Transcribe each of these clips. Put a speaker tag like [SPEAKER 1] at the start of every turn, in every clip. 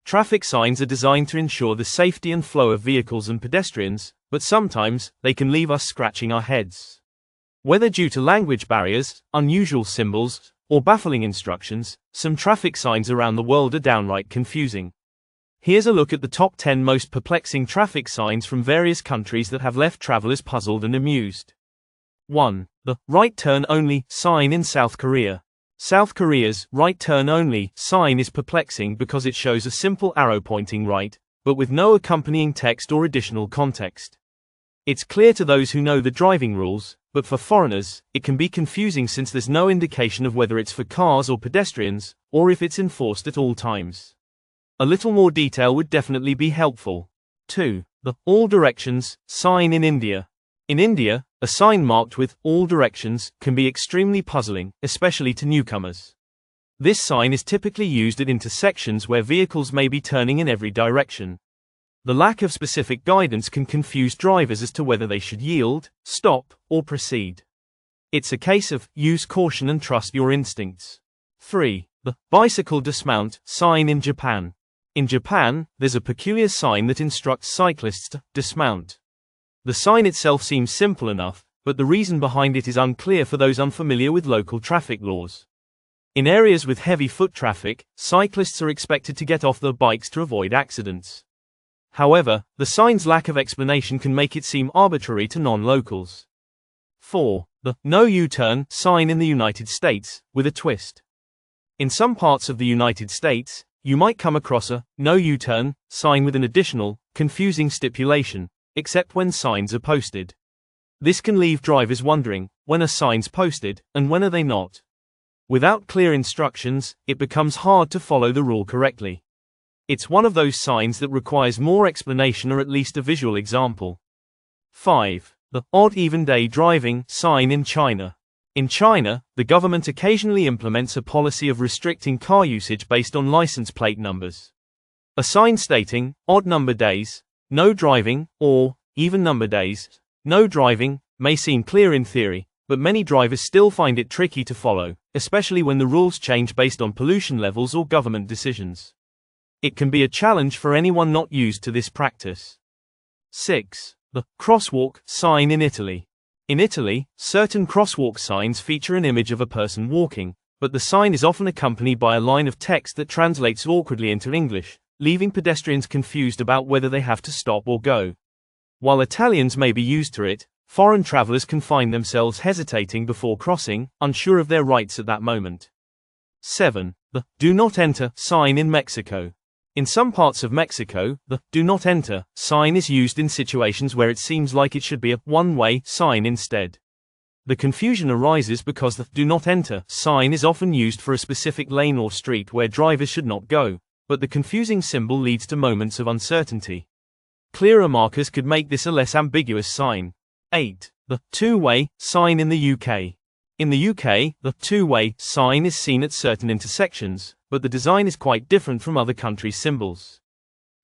[SPEAKER 1] Traffic signs are designed to ensure the safety and flow of vehicles and pedestrians, but sometimes they can leave us scratching our heads. Whether due to language barriers, unusual symbols, or baffling instructions, some traffic signs around the world are downright confusing. Here's a look at the top 10 most perplexing traffic signs from various countries that have left travelers puzzled and amused. 1. The right turn only sign in South Korea. South Korea's right turn only sign is perplexing because it shows a simple arrow pointing right, but with no accompanying text or additional context. It's clear to those who know the driving rules, but for foreigners, it can be confusing since there's no indication of whether it's for cars or pedestrians, or if it's enforced at all times. A little more detail would definitely be helpful. 2. The all directions sign in India. In India, a sign marked with all directions can be extremely puzzling, especially to newcomers. This sign is typically used at intersections where vehicles may be turning in every direction. The lack of specific guidance can confuse drivers as to whether they should yield, stop, or proceed. It's a case of use caution and trust your instincts. 3. The bicycle dismount sign in Japan. In Japan, there's a peculiar sign that instructs cyclists to dismount. The sign itself seems simple enough, but the reason behind it is unclear for those unfamiliar with local traffic laws. In areas with heavy foot traffic, cyclists are expected to get off their bikes to avoid accidents. However, the sign's lack of explanation can make it seem arbitrary to non-locals. 4. The no U-turn sign in the United States, with a twist. In some parts of the United States, you might come across a no U-turn sign with an additional, confusing stipulation, except when signs are posted. This can leave drivers wondering, when are signs posted, and when are they not? Without clear instructions, it becomes hard to follow the rule correctly. It's one of those signs that requires more explanation or at least a visual example. 5. The odd-even day driving sign in China. In China, the government occasionally implements a policy of restricting car usage based on license plate numbers. A sign stating, odd number days, no driving, or, even number days, no driving, may seem clear in theory, but many drivers still find it tricky to follow, especially when the rules change based on pollution levels or government decisions. It can be a challenge for anyone not used to this practice. 6. The crosswalk sign in Italy. In Italy, certain crosswalk signs feature an image of a person walking, but the sign is often accompanied by a line of text that translates awkwardly into English, leaving pedestrians confused about whether they have to stop or go. While Italians may be used to it, foreign travelers can find themselves hesitating before crossing, unsure of their rights at that moment. 7. The do not enter sign in Mexico. In some parts of Mexico, the do not enter sign is used in situations where it seems like it should be a one-way sign instead. The confusion arises because the do not enter sign is often used for a specific lane or street where drivers should not go, but the confusing symbol leads to moments of uncertainty. Clearer markers could make this a less ambiguous sign. 8. The two-way sign in the UK. In the UK, the two-way sign is seen at certain intersections, but the design is quite different from other countries' symbols.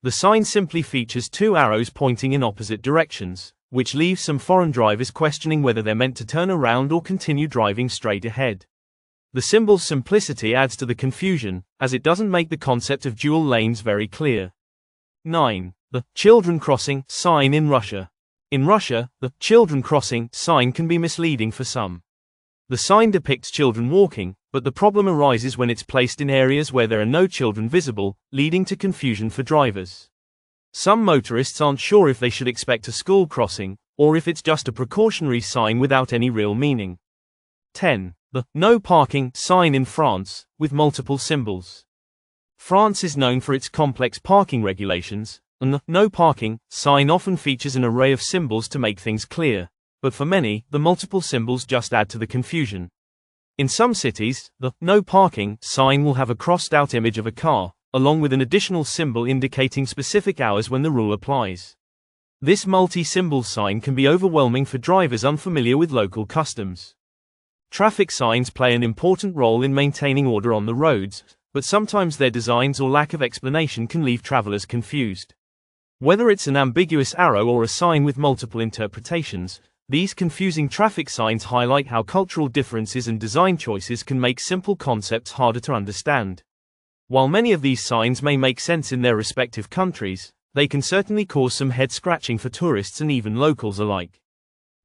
[SPEAKER 1] The sign simply features two arrows pointing in opposite directions, which leaves some foreign drivers questioning whether they're meant to turn around or continue driving straight ahead. The symbol's simplicity adds to the confusion, as it doesn't make the concept of dual lanes very clear. 9. The children crossing sign in Russia. In Russia, the children crossing sign can be misleading for some. The sign depicts children walking, but the problem arises when it's placed in areas where there are no children visible, leading to confusion for drivers. Some motorists aren't sure if they should expect a school crossing, or if it's just a precautionary sign without any real meaning. 10. The no parking sign in France, with multiple symbols. France is known for its complex parking regulations, and the no parking sign often features an array of symbols to make things clear, but for many, the multiple symbols just add to the confusion. In some cities, the no parking sign will have a crossed-out image of a car, along with an additional symbol indicating specific hours when the rule applies. This multi-symbol sign can be overwhelming for drivers unfamiliar with local customs. Traffic signs play an important role in maintaining order on the roads, but sometimes their designs or lack of explanation can leave travelers confused. Whether it's an ambiguous arrow or a sign with multiple interpretations, these confusing traffic signs highlight how cultural differences and design choices can make simple concepts harder to understand. While many of these signs may make sense in their respective countries, they can certainly cause some head scratching for tourists and even locals alike.